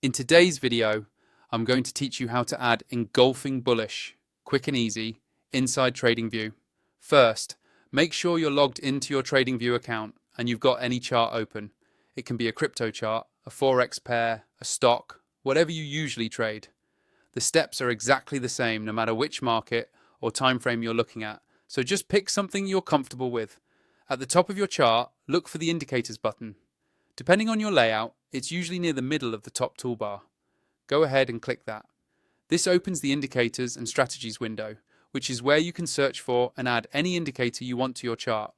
In today's video, I'm going to teach you how to add Engulfing Bullish, quick and easy, inside Tradingview. First, make sure you're logged into your Tradingview account and you've got any chart open. It can be a crypto chart, a forex pair, a stock, whatever you usually trade. The steps are exactly the same no matter which market or time frame you're looking at, so just pick something you're comfortable with. At the top of your chart, look for the indicators button. Depending on your layout, it's usually near the middle of the top toolbar. Go ahead and click that. This opens the indicators and strategies window, which is where you can search for and add any indicator you want to your chart.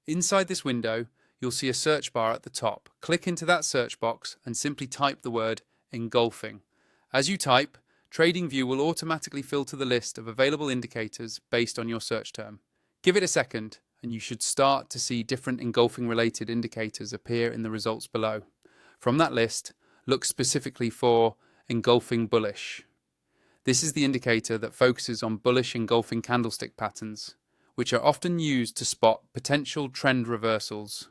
Inside this window, you'll see a search bar at the top. Click into that search box and simply type the word engulfing. As you type, Tradingview will automatically filter the list of available indicators based on your search term. Give it a second, and you should start to see different engulfing related indicators appear in the results below. From that list, look specifically for Engulfing Bullish. This is the indicator that focuses on bullish engulfing candlestick patterns, which are often used to spot potential trend reversals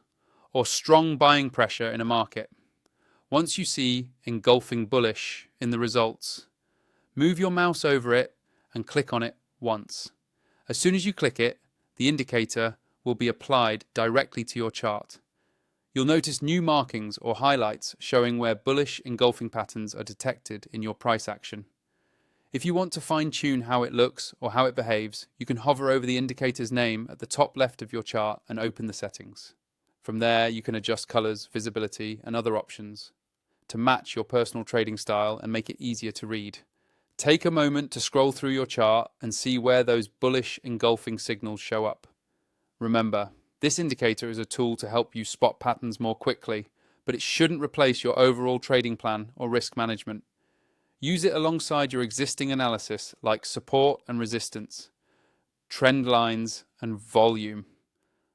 or strong buying pressure in a market. Once you see Engulfing Bullish in the results, move your mouse over it and click on it once. As soon as you click it, the indicator will be applied directly to your chart. You'll notice new markings or highlights showing where bullish engulfing patterns are detected in your price action. If you want to fine-tune how it looks or how it behaves, you can hover over the indicator's name at the top left of your chart and open the settings. From there, you can adjust colors, visibility, and other options to match your personal trading style and make it easier to read. Take a moment to scroll through your chart and see where those bullish engulfing signals show up. Remember, this indicator is a tool to help you spot patterns more quickly, but it shouldn't replace your overall trading plan or risk management. Use it alongside your existing analysis like support and resistance, trend lines, and volume.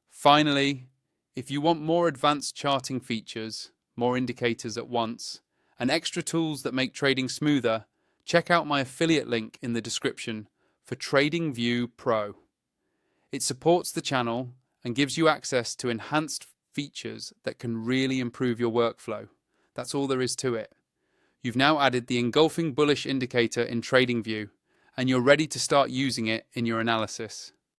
Finally, if you want more advanced charting features, more indicators at once, and extra tools that make trading smoother, check out my affiliate link in the description for Tradingview Pro. It supports the channel and gives you access to enhanced features that can really improve your workflow. That's all there is to it. You've now added the Engulfing Bullish indicator in Tradingview, and you're ready to start using it in your analysis.